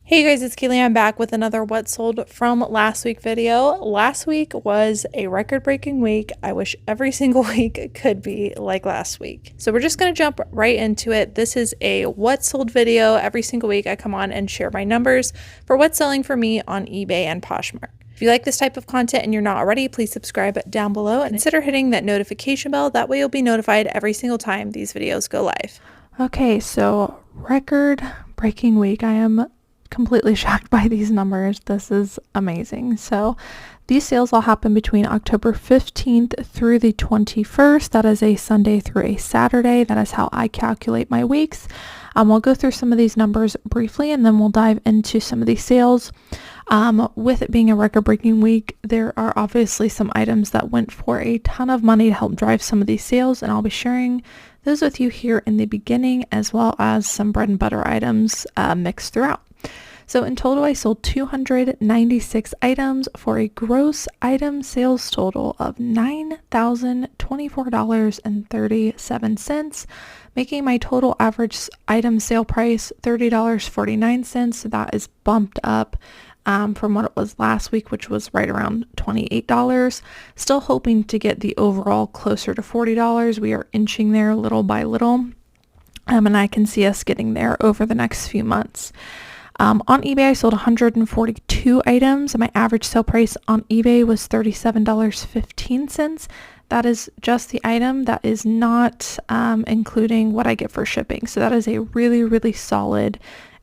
Hey guys, it's Cayley. I'm back with another what sold from last week video. Last week was a record-breaking week. I wish every single week could be like last week. So we're just going to jump right into it. This is a what sold video. Every single week I come on and share my numbers for what's selling for me on eBay and Poshmark. If you like this type of content and you're not already, please subscribe down below and consider hitting that notification bell. That way you'll be notified every single time these videos go live. Okay, so record-breaking week. I am completely shocked by these numbers. This is amazing. So these sales all happen between October 15th through the 21st. That is a Sunday through a Saturday. That is how I calculate my weeks. We'll go through some of these numbers briefly and then we'll dive into some of these sales. With it being a record-breaking week, there are obviously some items that went for a ton of money to help drive some of these sales, and I'll be sharing those with you here in the beginning, as well as some bread and butter items mixed throughout. So in total, I sold 296 items for a gross item sales total of $9,024.37, making my total average item sale price $30.49. So that is bumped up from what it was last week, which was right around $28. Still hoping to get the overall closer to $40. We are inching there little by little, and I can see us getting there over the next few months. On eBay, I sold 142 items, and my average sale price on eBay was $37.15. That is just the item. That is not including what I get for shipping. So that is a really, really solid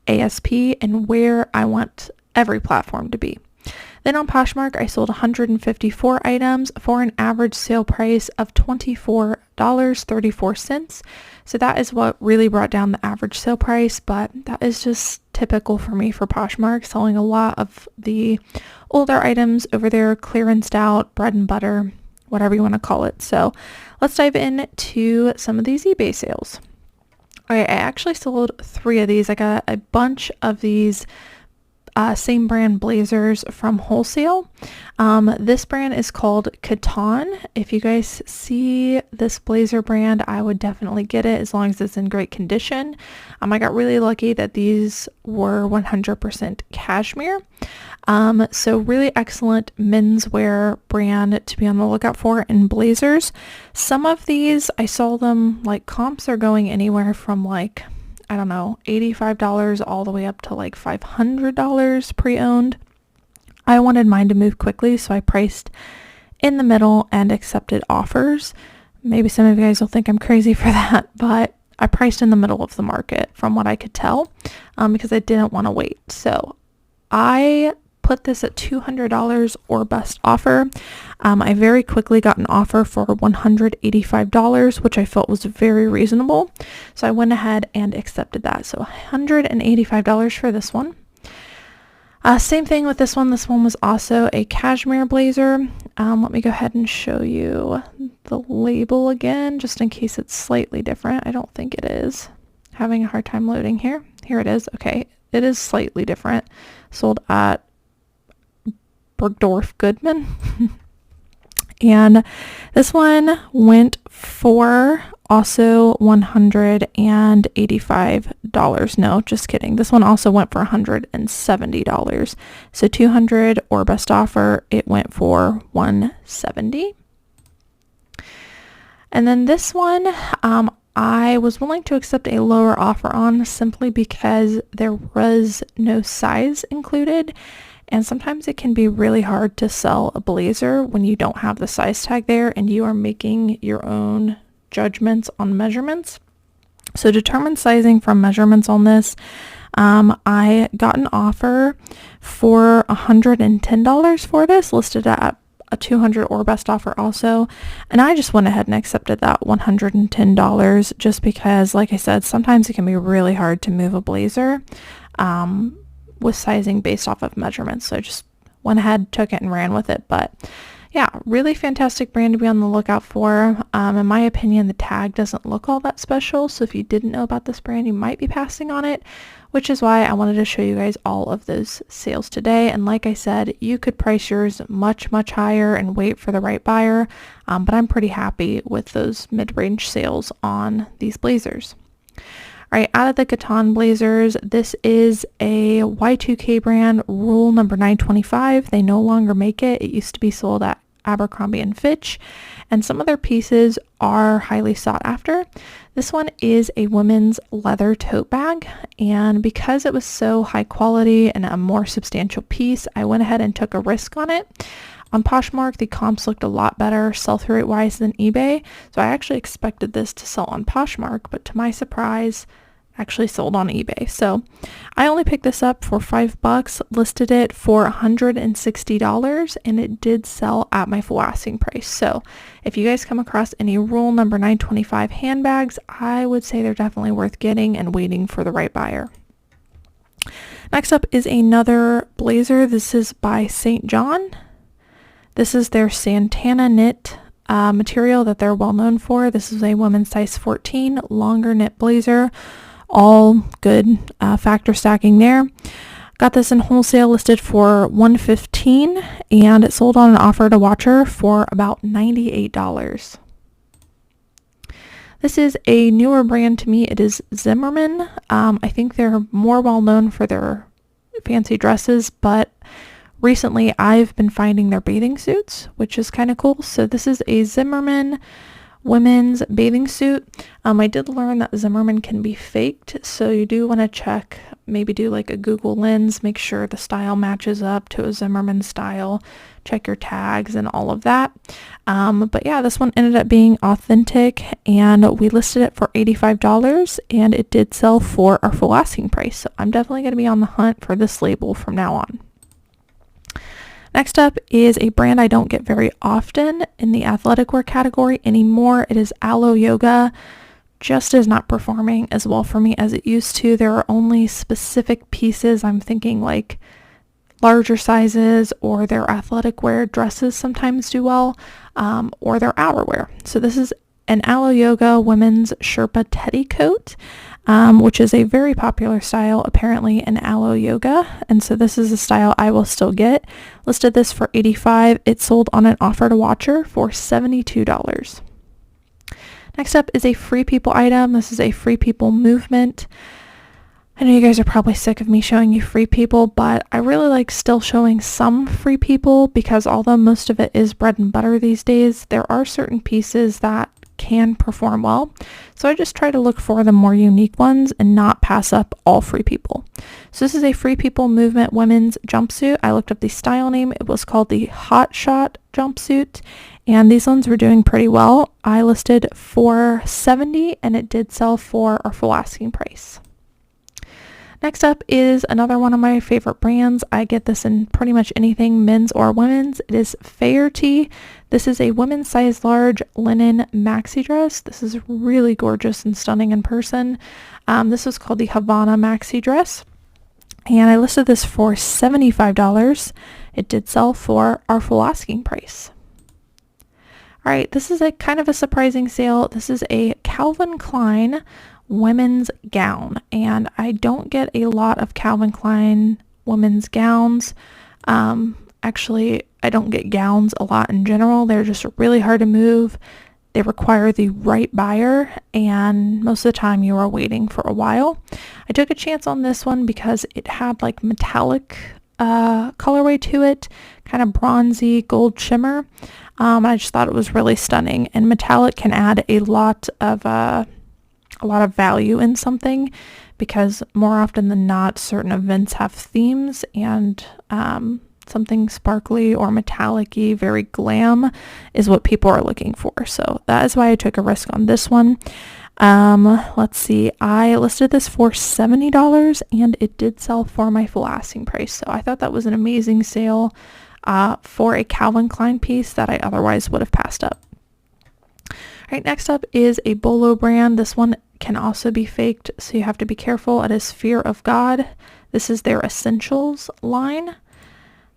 ASP and where I want every platform to be. Then on Poshmark, I sold 154 items for an average sale price of $24.34. So that is what really brought down the average sale price, but that is just typical for me for Poshmark, selling a lot of the older items over there, clearanced out, bread and butter, whatever you want to call it. So let's dive into some of these eBay sales. All right, I actually sold 3 of these. I got a bunch of these same brand blazers from wholesale. This brand is called Catan. If you guys see this blazer brand, I would definitely get it as long as it's in great condition. I got really lucky that these were 100% cashmere. So really excellent menswear brand to be on the lookout for in blazers. Some of these, I saw them like comps are going anywhere from like, I don't know, $85 all the way up to like $500 pre-owned. I wanted mine to move quickly, so I priced in the middle and accepted offers. Maybe some of you guys will think I'm crazy for that, but I priced in the middle of the market from what I could tell, because I didn't want to wait. So I put this at $200 or best offer. I very quickly got an offer for $185, which I felt was very reasonable. So I went ahead and accepted that. So $185 for this one. Same thing with this one. This one was also a cashmere blazer. Let me go ahead and show you the label again, just in case it's slightly different. I don't think it is. Having a hard time loading here. Here it is. Okay, it is slightly different. Sold at Bergdorf Goodman. And this one went for also $185. No, just kidding. This one also went for $170. So $200 or best offer, it went for $170. And then this one, I was willing to accept a lower offer on simply because there was no size included. And sometimes it can be really hard to sell a blazer when you don't have the size tag there and you are making your own judgments on measurements. So determine sizing from measurements on this. I got an offer for $110 for this, listed at a $200 or best offer also. And I just went ahead and accepted that $110 just because, like I said, sometimes it can be really hard to move a blazer with sizing based off of measurements. So I just went ahead, took it, and ran with it. But yeah, really fantastic brand to be on the lookout for. In my opinion, the tag doesn't look all that special. So if you didn't know about this brand, you might be passing on it, which is why I wanted to show you guys all of those sales today. And like I said, you could price yours much, much higher and wait for the right buyer. But I'm pretty happy with those mid-range sales on these blazers. All right, out of the Catan blazers, this is a Y2K brand, rule number 925. They no longer make it. It used to be sold at Abercrombie and Fitch, and some of their pieces are highly sought after. This one is a women's leather tote bag, and because it was so high quality and a more substantial piece, I went ahead and took a risk on it. On Poshmark, the comps looked a lot better sell-through rate wise than eBay, so I actually expected this to sell on Poshmark, but to my surprise, actually sold on eBay. So I only picked this up for $5, listed it for $160, and it did sell at my full asking price. So if you guys come across any rule number 925 handbags, I would say they're definitely worth getting and waiting for the right buyer. Next up is another blazer. This is by St. John. This is their Santana knit material that they're well known for. This is a women's size 14 longer knit blazer. All good factor stacking there. Got this in wholesale, listed for $115, and it sold on an offer to watcher for about $98. This is a newer brand to me. It is Zimmerman. I think they're more well known for their fancy dresses, but recently I've been finding their bathing suits, which is kind of cool. So this is a Zimmerman women's bathing suit. I did learn that Zimmerman can be faked, so you do want to check, maybe do like a Google lens, make sure the style matches up to a Zimmerman style, check your tags and all of that. But yeah, this one ended up being authentic, and we listed it for $85, and it did sell for our full asking price. So I'm definitely going to be on the hunt for this label from now on. Next up is a brand I don't get very often in the athletic wear category anymore. It is Alo Yoga. Just is not performing as well for me as it used to. There are only specific pieces. I'm thinking like larger sizes, or their athletic wear dresses sometimes do well, or their outerwear. So this is an Alo Yoga women's Sherpa teddy coat, which is a very popular style apparently in Alo Yoga, and so this is a style I will still get. Listed this for $85. It sold on an offer to watcher for $72. Next up is a Free People item. This is a Free People movement. I know you guys are probably sick of me showing you Free People, but I really like still showing some Free People, because although most of it is bread and butter these days, there are certain pieces that can perform well. So I just try to look for the more unique ones and not pass up all Free People. So this is a Free People movement women's jumpsuit. I looked up the style name. It was called the Hot Shot jumpsuit, and these ones were doing pretty well. I listed for $70, and it did sell for our full asking price. Next up is another one of my favorite brands. I get this in pretty much anything men's or women's. It is Fairty. This is a women's size large linen maxi dress. This is really gorgeous and stunning in person. This was called the Havana maxi dress, and I listed this for $75. It did sell for our full asking price. All right, this is a kind of a surprising sale. This is a Calvin Klein women's gown, and I don't get a lot of Calvin Klein women's gowns. Actually, I don't get gowns a lot in general. They're just really hard to move. They require the right buyer, and most of the time you are waiting for a while. I took a chance on this one because it had like metallic colorway to it, kind of bronzy gold shimmer. I just thought it was really stunning, and metallic can add a lot of value in something, because more often than not certain events have themes, and something sparkly or metallic-y, very glam, is what people are looking for. So that is why I took a risk on this one. Let's see, I listed this for $70, and it did sell for my full asking price. So I thought that was an amazing sale for a Calvin Klein piece that I otherwise would have passed up. All right, next up is a Bolo brand. This one can also be faked, so you have to be careful. It is Fear of God. This is their Essentials line.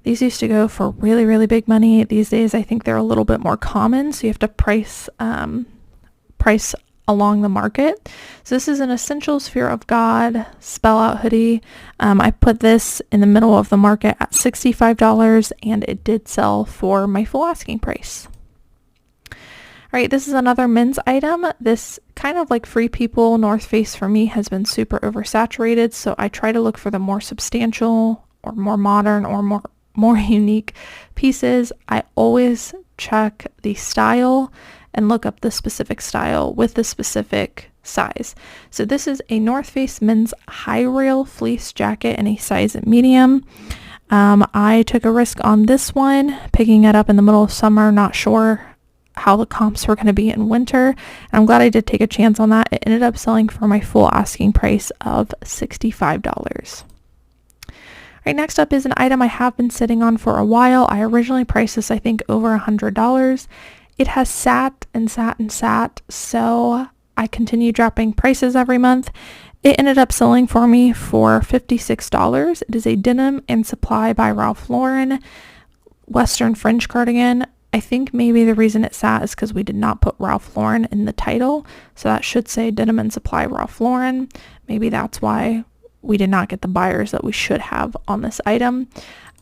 These used to go for really, really big money. These days, I think they're a little bit more common, so you have to price along the market. So this is an Essentials Fear of God spell out hoodie. I put this in the middle of the market at $65, and it did sell for my full asking price. Right, this is another men's item. This kind of like Free People North Face for me has been super oversaturated, so I try to look for the more substantial or more modern or more unique pieces. I always check the style and look up the specific style with the specific size. So this is a North Face men's high rail fleece jacket in a size medium. I took a risk on this one, picking it up in the middle of summer, not sure how the comps were going to be in winter. And I'm glad I did take a chance on that. It ended up selling for my full asking price of $65. Right, next up is an item I have been sitting on for a while. I originally priced this, I think, over $100. It has sat and sat and sat, so I continue dropping prices every month. It ended up selling for me for $56. It is a Denim and Supply by Ralph Lauren Western fringe cardigan. I think maybe the reason it sat is because we did not put Ralph Lauren in the title, so that should say Denim and Supply Ralph Lauren. Maybe that's why we did not get the buyers that we should have on this item.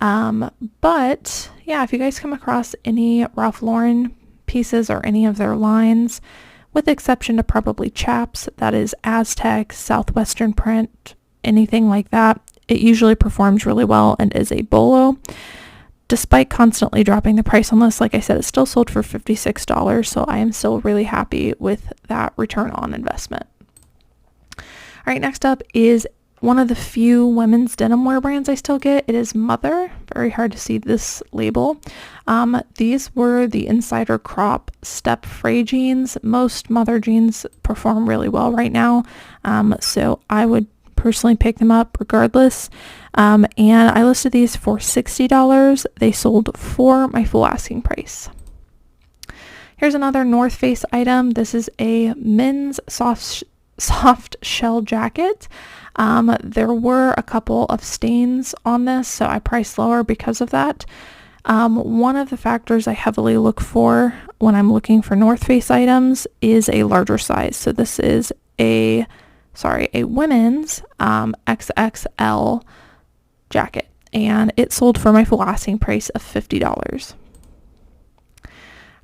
But yeah, if you guys come across any Ralph Lauren pieces or any of their lines, with the exception to probably Chaps, that is Aztec, Southwestern print, anything like that, it usually performs really well and is a bolo. Despite constantly dropping the price on this, like I said, it's still sold for $56, so I am still really happy with that return on investment. All right, next up is one of the few women's denim wear brands I still get. It is Mother. Very hard to see this label. These were the Insider Crop Step Fray jeans. Most Mother jeans perform really well right now, so I would personally pick them up regardless. And I listed these for $60. They sold for my full asking price. Here's another North Face item. This is a men's soft shell jacket. There were a couple of stains on this, so I priced lower because of that. One of the factors I heavily look for when I'm looking for North Face items is a larger size. So this is a women's XXL jacket, and it sold for my full asking price of $50.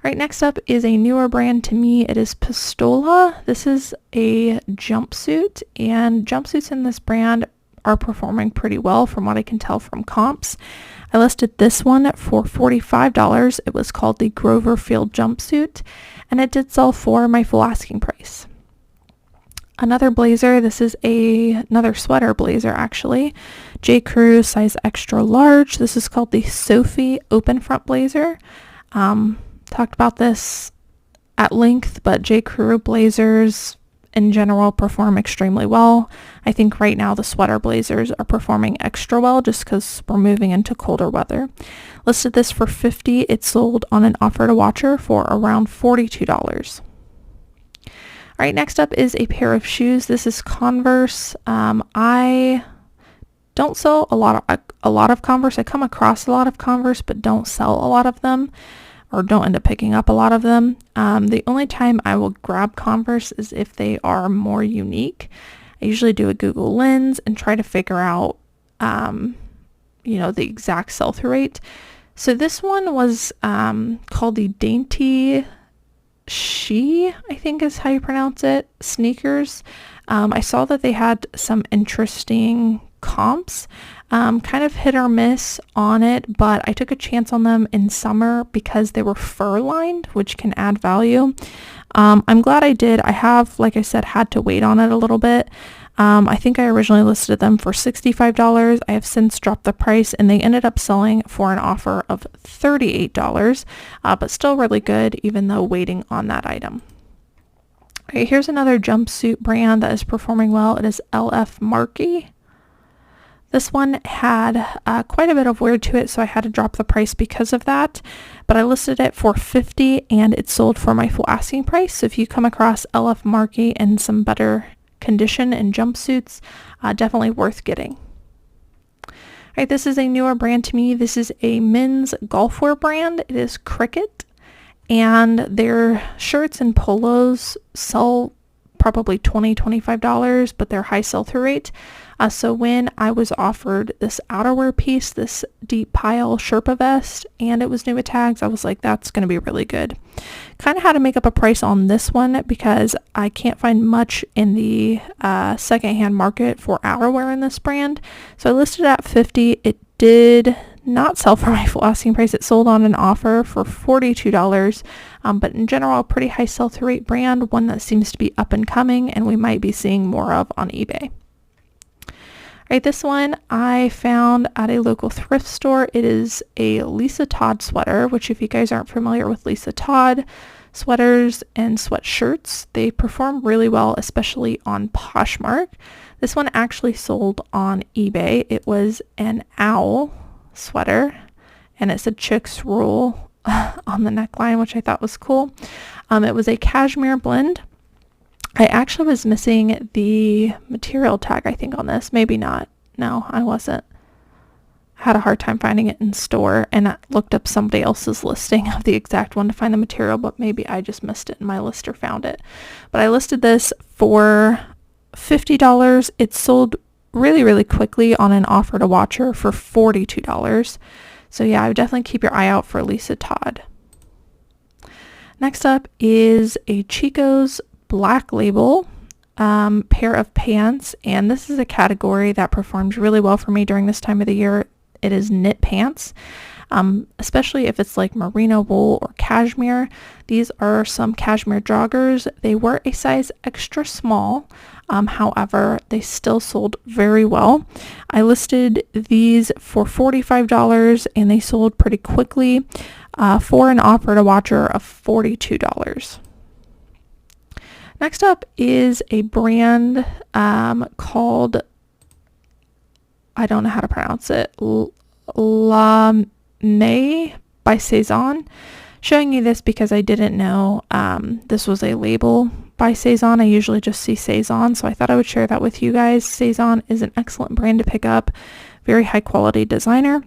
Right, next up is a newer brand to me. It is Pistola. This is a jumpsuit, and jumpsuits in this brand are performing pretty well from what I can tell from comps. I listed this one for $45. It was called the Grover Field jumpsuit, and it did sell for my full asking price. Another blazer, this is another sweater blazer actually. J. Crew size extra large. This is called the Sophie open front blazer. Talked about this at length, but J. Crew blazers in general perform extremely well. I think right now the sweater blazers are performing extra well just because we're moving into colder weather. Listed this for $50. It sold on an offer to watcher for around $42. All right, next up is a pair of shoes. This is Converse. I don't sell a lot of Converse. I come across a lot of Converse, but don't sell a lot of them, or don't end up picking up a lot of them. The only time I will grab Converse is if they are more unique. I usually do a Google Lens and try to figure out, the exact sell-through rate. So this one was called the Dainty She, I think is how you pronounce it, sneakers. I saw that they had some interesting comps, kind of hit or miss on it, but I took a chance on them in summer because they were fur lined, which can add value. I'm glad I did. I have, like I said, had to wait on it a little bit. I think I originally listed them for $65. I have since dropped the price, and they ended up selling for an offer of $38, but still really good even though waiting on that item. Okay, here's another jumpsuit brand that is performing well. It is LF Markey. This one had quite a bit of wear to it, so I had to drop the price because of that. But I listed it for $50, and it sold for my full asking price. So if you come across LF Markey in some better condition and jumpsuits, definitely worth getting. All right, this is a newer brand to me. This is a men's golf wear brand. It is Cricket, and their shirts and polos sell probably $20-$25, but they're high sell-through rate. So when I was offered this outerwear piece, this deep pile Sherpa vest, and it was new with tags, I was like, that's going to be really good. Kind of had to make up a price on this one because I can't find much in the secondhand market for outerwear in this brand. So I listed it at $50. It did not sell for my full asking price. It sold on an offer for $42, but in general, a pretty high sell-through rate brand, one that seems to be up and coming, and we might be seeing more of on eBay. Right, this one I found at a local thrift store. It is a Lisa Todd sweater, which if you guys aren't familiar with Lisa Todd sweaters and sweatshirts, they perform really well, especially on Poshmark. This one actually sold on eBay. It was an owl sweater, and it said Chicks Rule on the neckline, which I thought was cool. It was a cashmere blend. I actually was missing the material tag, I think, on this. Maybe not. No, I wasn't. I had a hard time finding it in store, and I looked up somebody else's listing of the exact one to find the material, but maybe I just missed it in my list or found it. But I listed this for $50. It sold really, really quickly on an offer to watcher for $42. So yeah, I would definitely keep your eye out for Lisa Todd. Next up is a Chico's Black Label pair of pants, and this is a category that performs really well for me during this time of the year. It is knit pants, especially if it's like merino wool or cashmere. These are some cashmere joggers. They were a size extra small, however, they still sold very well. I listed these for $45, and they sold pretty quickly for an offer to watcher of $42. Next up is a brand called, I don't know how to pronounce it, La May by Cezanne. Showing you this because I didn't know this was a label by Cezanne. I usually just see Cezanne, so I thought I would share that with you guys. Cezanne is an excellent brand to pick up, very high quality designer.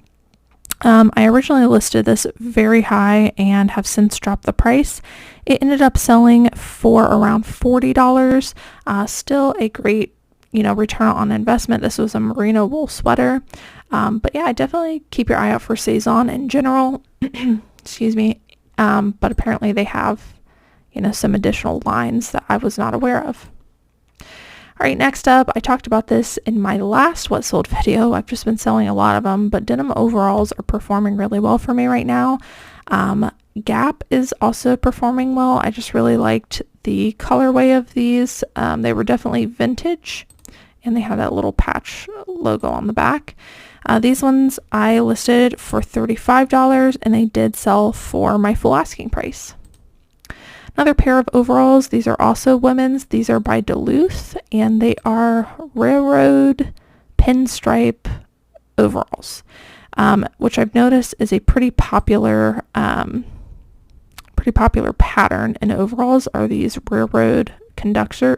I originally listed this very high and have since dropped the price. It ended up selling for around $40. Still a great, return on investment. This was a merino wool sweater. But yeah, definitely keep your eye out for Cezanne in general. Excuse me. But apparently they have, some additional lines that I was not aware of. All right, next up, I talked about this in my last What Sold video. I've just been selling a lot of them, but denim overalls are performing really well for me right now. Gap is also performing well. I just really liked the colorway of these. They were definitely vintage, and they have that little patch logo on the back. These ones I listed for $35, and they did sell for my full asking price. Another pair of overalls. These are also women's. These are by Duluth, and they are railroad pinstripe overalls, which I've noticed is a pretty popular pattern in overalls are these railroad conductor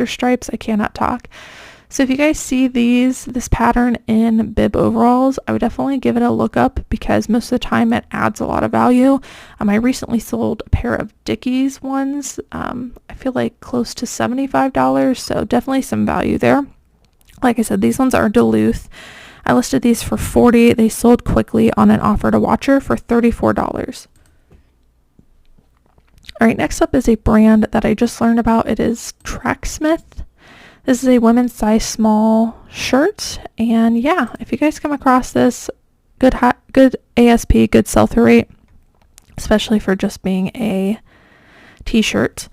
stripes. I cannot talk. So if you guys see this pattern in bib overalls, I would definitely give it a look up because most of the time it adds a lot of value. I recently sold a pair of Dickies ones. I feel like close to $75, so definitely some value there. Like I said, these ones are Duluth. I listed these for $40. They sold quickly on an offer to watcher for $34. All right, next up is a brand that I just learned about. It is Tracksmith. This is a women's size small shirt, and yeah, if you guys come across this, good ASP, good sell-through rate, especially for just being a t-shirt.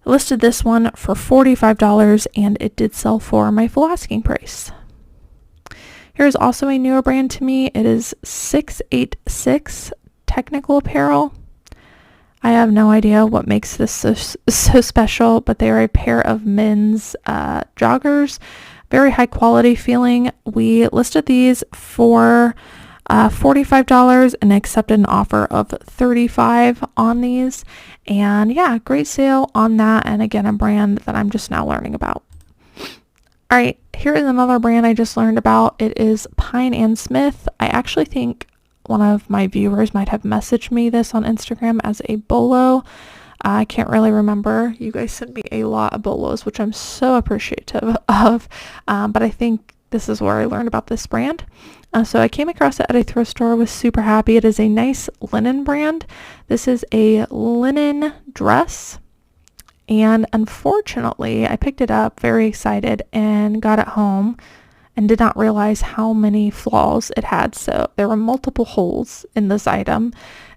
I listed this one for $45, and it did sell for my full asking price. Here's also a newer brand to me. It is 686 Technical Apparel. I have no idea what makes this so special, but they are a pair of men's joggers. Very high quality feeling. We listed these for $45 and accepted an offer of $35 on these. And yeah, great sale on that. And again, a brand that I'm just now learning about. All right, here is another brand I just learned about. It is Pine & Smith. I actually think one of my viewers might have messaged me this on Instagram as a bolo. I can't really remember. You guys sent me a lot of bolos, which I'm so appreciative of. But I think this is where I learned about this brand. So I came across it at a thrift store, was super happy. It is a nice linen brand. This is a linen dress. And unfortunately, I picked it up very excited and got it home and did not realize how many flaws it had. So there were multiple holes in this item.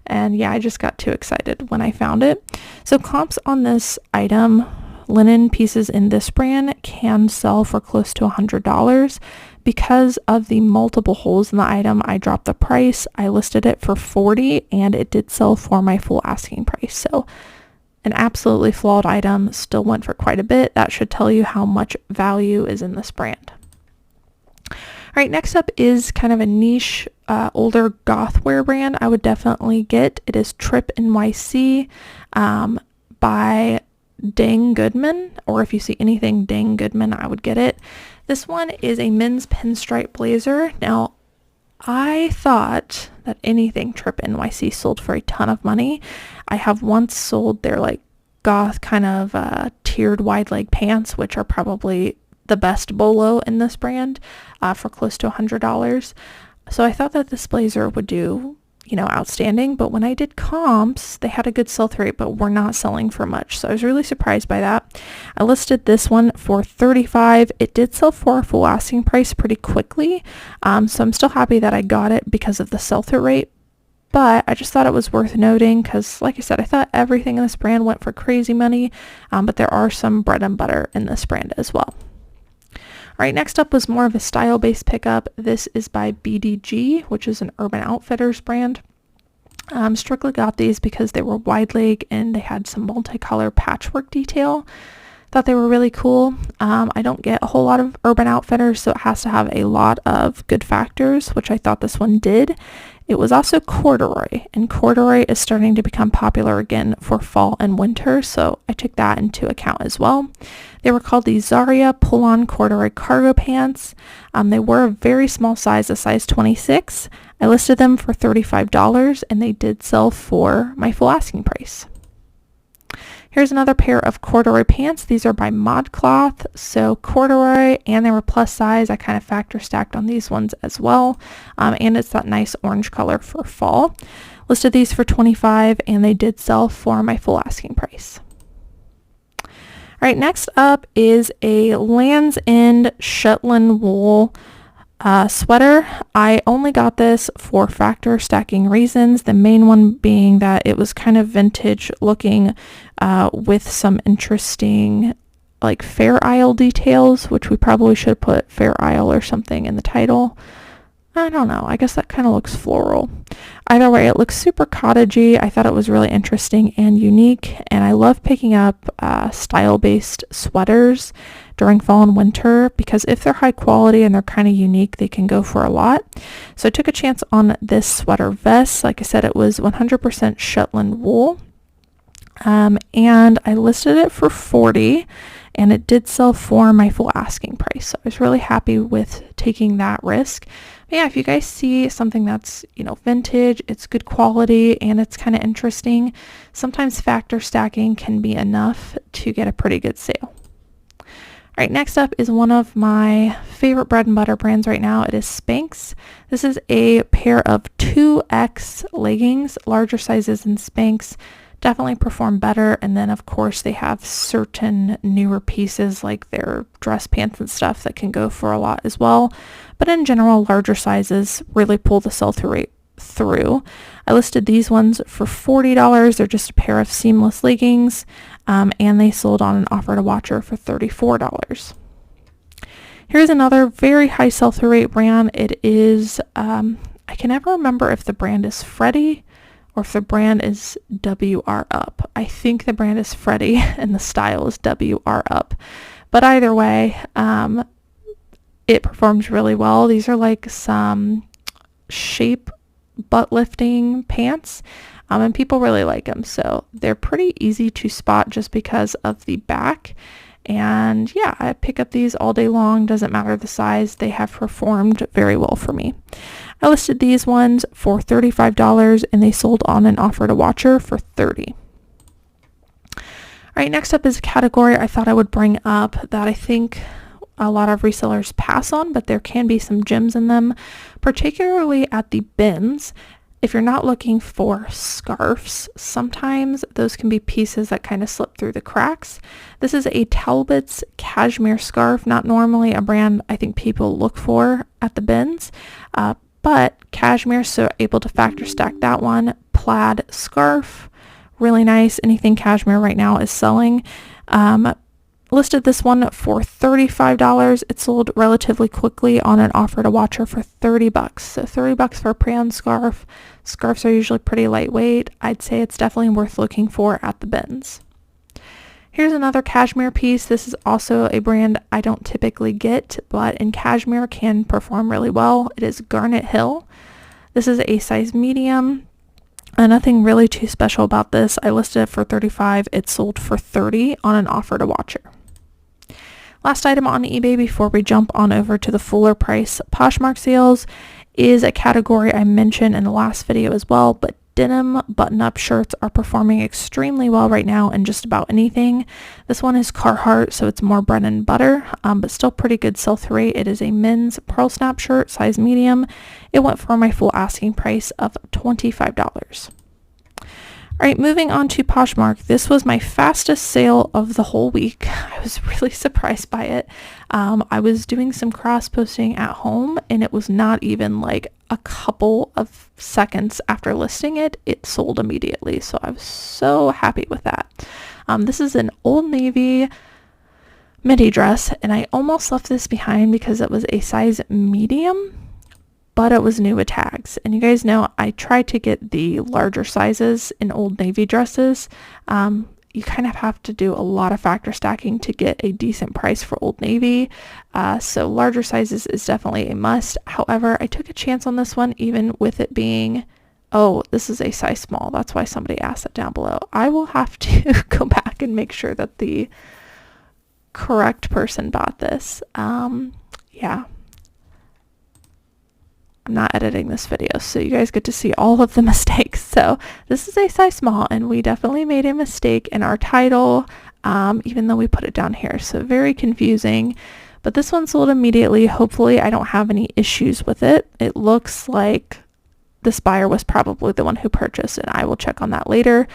And yeah, I just got too excited when I found it. So comps on this item, linen pieces in this brand, can sell for close to $100. Because of the multiple holes in the item, I dropped the price. I listed it for $40 and it did sell for my full asking price. So an absolutely flawed item still went for quite a bit. That should tell you how much value is in this brand. All right, next up is kind of a niche, older goth wear brand I would definitely get. It is Trip NYC by Dang Goodman, or if you see anything Dang Goodman, I would get it. This one is a men's pinstripe blazer. Now, I thought that anything Trip NYC sold for a ton of money. I have once sold their like goth kind of tiered wide leg pants, which are probably the best bolo in this brand, for close to $100. So I thought that this blazer would do, outstanding. But when I did comps, they had a good sell-through rate, but were not selling for much. So I was really surprised by that. I listed this one for $35. It did sell for a full asking price pretty quickly. So I'm still happy that I got it because of the sell-through rate. But I just thought it was worth noting because, like I said, I thought everything in this brand went for crazy money. But there are some bread and butter in this brand as well. All right, next up was more of a style-based pickup. This is by BDG, which is an Urban Outfitters brand. Strictly got these because they were wide leg and they had some multicolor patchwork detail. Thought they were really cool. I don't get a whole lot of Urban Outfitters, so it has to have a lot of good factors, which I thought this one did. It was also corduroy, and corduroy is starting to become popular again for fall and winter, so I took that into account as well. They were called the Zaria pull-on corduroy cargo pants. They were a very small size, a size 26. I listed them for $35, and they did sell for my full asking price. Here's another pair of corduroy pants. These are by ModCloth, so corduroy, and they were plus size. I kind of factor stacked on these ones as well, and it's that nice orange color for fall. Listed these for $25, and they did sell for my full asking price. All right, next up is a Land's End Shetland wool sweater. I only got this for factor stacking reasons. The main one being that it was kind of vintage looking, with some interesting like Fair Isle details, which we probably should put Fair Isle or something in the title. I don't know. I guess that kind of looks floral. Either way, it looks super cottagey. I thought it was really interesting and unique, and I love picking up style-based sweaters during fall and winter because if they're high quality and they're kind of unique, they can go for a lot. So I took a chance on this sweater vest. Like I said, it was 100% Shetland wool, and I listed it for $40, and it did sell for my full asking price. So I was really happy with taking that risk. But yeah, if you guys see something that's, vintage, it's good quality, and it's kind of interesting, sometimes factor stacking can be enough to get a pretty good sale. All right, next up is one of my favorite bread and butter brands right now. It is Spanx. This is a pair of 2X leggings, larger sizes in Spanx. Definitely perform better, and then of course they have certain newer pieces like their dress pants and stuff that can go for a lot as well, but in general larger sizes really pull the sell-through rate through. I listed these ones for $40. They're just a pair of seamless leggings, and they sold on an offer to watcher for $34. Here's another very high sell-through rate brand. It is I can never remember if the brand is Freddie or if the brand is WR Up. I think the brand is Freddie and the style is WR Up. But either way, it performs really well. These are like some shape butt lifting pants, and people really like them. So they're pretty easy to spot just because of the back. And yeah, I pick up these all day long. Doesn't matter the size. They have performed very well for me. I listed these ones for $35 and they sold on an offer to watcher for $30. right, next up is a category I thought I would bring up that I think a lot of resellers pass on, but there can be some gems in them, particularly at the bins. If you're not looking for scarves, sometimes those can be pieces that kind of slip through the cracks. This is a Talbot's cashmere scarf, not normally a brand I think people look for at the bins, but cashmere, so able to factor stack that one. Plaid scarf, really nice. Anything cashmere right now is selling. Listed this one for $35. It sold relatively quickly on an offer to watcher for $30. So $30 for a pre-owned scarf. Scarves are usually pretty lightweight. I'd say it's definitely worth looking for at the bins. Here's another cashmere piece. This is also a brand I don't typically get, but in cashmere can perform really well. It is Garnet Hill. This is a size medium. Nothing really too special about this. I listed it for $35. It sold for $30 on an offer to watcher. Last item on eBay before we jump on over to the fuller price Poshmark sales is a category I mentioned in the last video as well, but denim button-up shirts are performing extremely well right now in just about anything. This one is Carhartt, so it's more bread and butter, but still pretty good sell-through rate. It is a men's pearl snap shirt, size medium. It went for my full asking price of $25. All right, moving on to Poshmark. This was my fastest sale of the whole week. I was really surprised by it. I was doing some cross-posting at home, and it was not even like a couple of seconds after listing it, it sold immediately. So I was so happy with that. This is an Old Navy midi dress, and I almost left this behind because it was a size medium, but it was new with tags. And you guys know I tried to get the larger sizes in Old Navy dresses. You kind of have to do a lot of factor stacking to get a decent price for Old Navy. So larger sizes is definitely a must. However, I took a chance on this one, even with it being, oh, this is a size small. That's why somebody asked it down below. I will have to go back and make sure that the correct person bought this. Yeah. I'm not editing this video, so you guys get to see all of the mistakes. So this is a size small, and we definitely made a mistake in our title, even though we put it down here. So very confusing, but this one sold immediately. Hopefully I don't have any issues with it. It looks like this buyer was probably the one who purchased, and I will check on that later.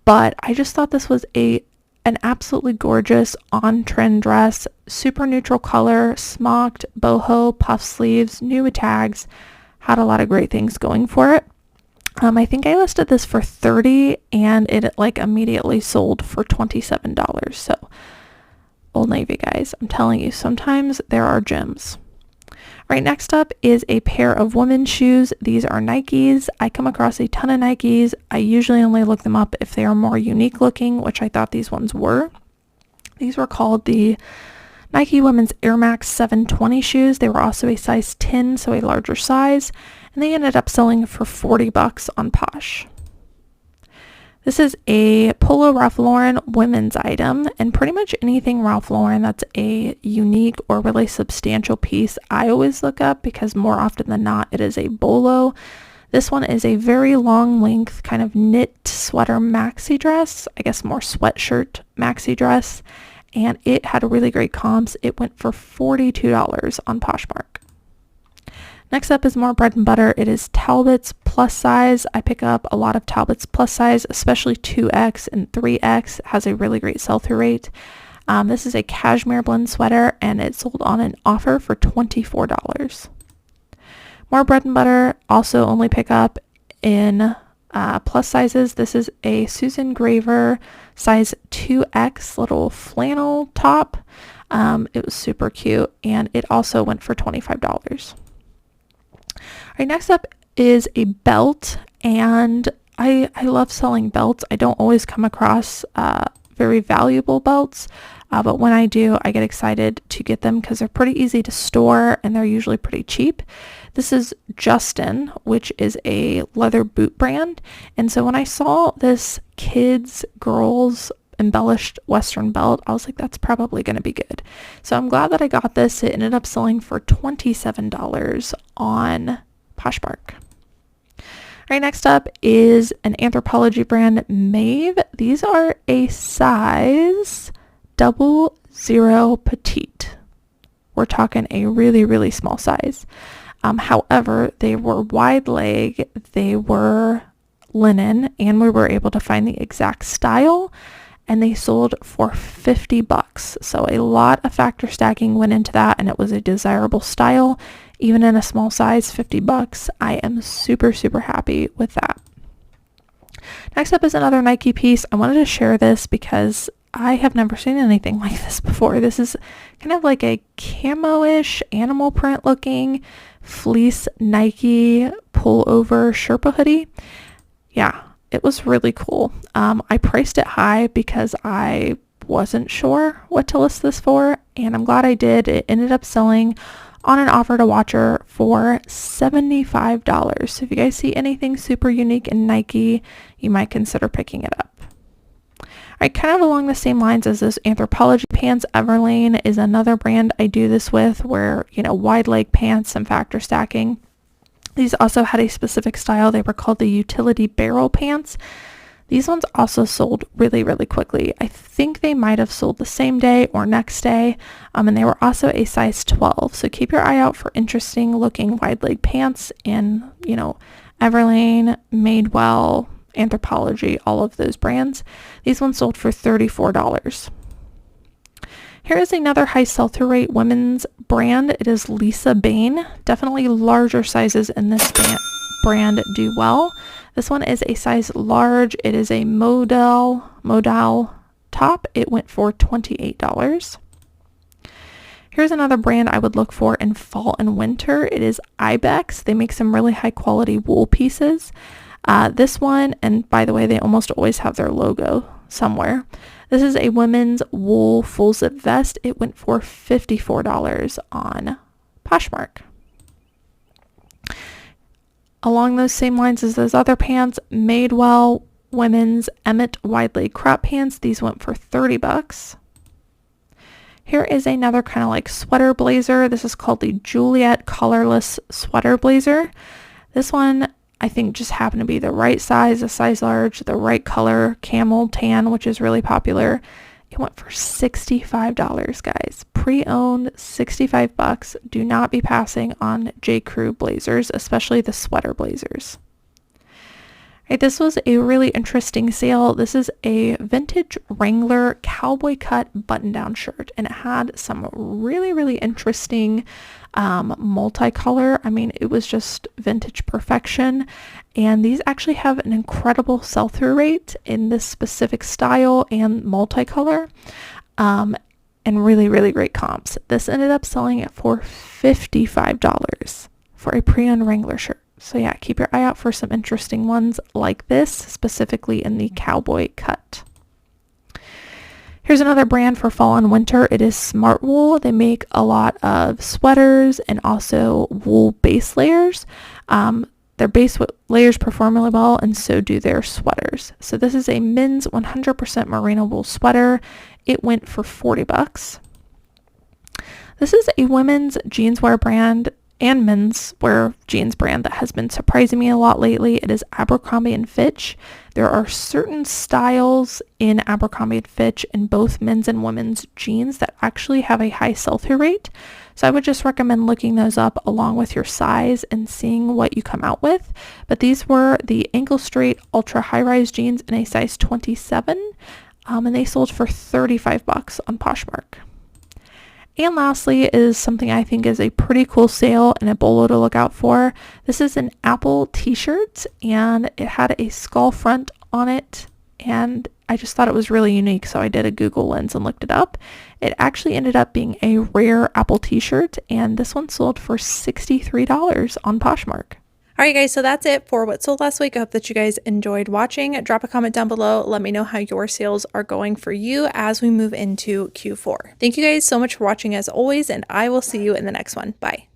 But I just thought this was an absolutely gorgeous on-trend dress, super neutral color, smocked, boho, puff sleeves, new with tags, had a lot of great things going for it. I think I listed this for $30 and it like immediately sold for $27. So Old Navy, guys, I'm telling you, sometimes there are gems. All right, next up is a pair of women's shoes. These are Nikes. I come across a ton of Nikes. I usually only look them up if they are more unique looking, which I thought these ones were. These were called the Nike Women's Air Max 720 shoes. They were also a size 10, so a larger size, and they ended up selling for $40 on Posh. This is a Polo Ralph Lauren women's item, and pretty much anything Ralph Lauren that's a unique or really substantial piece I always look up, because more often than not it is a bolo. This one is a very long length kind of knit sweater maxi dress, I guess more sweatshirt maxi dress, and it had really great comps. It went for $42 on Poshmark. Next up is more bread and butter. It is Talbot's plus size. I pick up a lot of Talbot's plus size, especially 2X and 3X. It has a really great sell-through rate. This is a cashmere blend sweater, and it sold on an offer for $24. More bread and butter. Also only pick up in plus sizes. This is a Susan Graver size 2X little flannel top. It was super cute, and it also went for $25. All right, next up is a belt, and I love selling belts. I don't always come across very valuable belts, but when I do, I get excited to get them because they're pretty easy to store and they're usually pretty cheap. This is Justin, which is a leather boot brand, and so when I saw this girls embellished Western belt, I was like, that's probably going to be good. So I'm glad that I got this. It ended up selling for $27 on Poshmark. All Right, next up is an Anthropologie brand, Maeve. These are a size 00 petite. We're talking a really, really small size. However, they were wide leg, they were linen, and we were able to find the exact style, and they sold for $50. So a lot of factor stacking went into that, and it was a desirable style. Even in a small size, $50. I am super, super happy with that. Next up is another Nike piece. I wanted to share this because I have never seen anything like this before. This is kind of like a camo-ish animal print looking fleece Nike pullover Sherpa hoodie. Yeah, it was really cool. I priced it high because I wasn't sure what to list this for, and I'm glad I did. It ended up selling on an offer to watcher for $75. So if you guys see anything super unique in Nike, you might consider picking it up. All right, kind of along the same lines as those Anthropologie pants, Everlane is another brand I do this with, where, wide leg pants and factor stacking. These also had a specific style. They were called the utility barrel pants. These ones also sold really, really quickly. I think they might have sold the same day or next day, and they were also a size 12. So keep your eye out for interesting looking wide leg pants in, Everlane, Madewell, Anthropologie, all of those brands. These ones sold for $34. Here is another high sell-through rate women's brand. It is Lisa Bain. Definitely larger sizes in this brand do well. This one is a size large. It is a modal top. It went for $28. Here's another brand I would look for in fall and winter. It is Ibex. They make some really high quality wool pieces. This one, and by the way, they almost always have their logo somewhere. This is a women's wool full zip vest. It went for $54 on Poshmark. Along those same lines as those other pants, Madewell women's Emmett wide leg crop pants. These went for $30. Here is another kind of like sweater blazer. This is called the Juliet collarless sweater blazer. This one I think just happened to be the right size, a size large, the right color, camel tan, which is really popular. It went for $65, guys. Pre-owned, $65. Do not be passing on J. Crew blazers, especially the sweater blazers. Right, this was a really interesting sale. This is a vintage Wrangler cowboy cut button-down shirt, and it had some really, really interesting multicolor. I mean, it was just vintage perfection, and these actually have an incredible sell-through rate in this specific style and multicolor, and really, really great comps. This ended up selling it for $55 for a pre-owned Wrangler shirt. So yeah, keep your eye out for some interesting ones like this, specifically in the cowboy cut. Here's another brand for fall and winter. It is Smart Wool. They make a lot of sweaters and also wool base layers. Their base layers perform really well, and so do their sweaters. So this is a men's 100% merino wool sweater. It went for $40. This is a women's jeanswear brand and menswear jeans brand that has been surprising me a lot lately. It is Abercrombie & Fitch. There are certain styles in Abercrombie & Fitch in both men's and women's jeans that actually have a high sell-through rate. So I would just recommend looking those up along with your size and seeing what you come out with. But these were the ankle straight ultra high-rise jeans in a size 27, and they sold for $35 on Poshmark. And lastly is something I think is a pretty cool sale and a bolo to look out for. This is an Apple t-shirt, and it had a skull front on it, and I just thought it was really unique, so I did a Google lens and looked it up. It actually ended up being a rare Apple t-shirt, and this one sold for $63 on Poshmark. Alright guys, so that's it for what sold last week. I hope that you guys enjoyed watching. Drop a comment down below. Let me know how your sales are going for you as we move into Q4. Thank you guys so much for watching as always, and I will see you in the next one. Bye.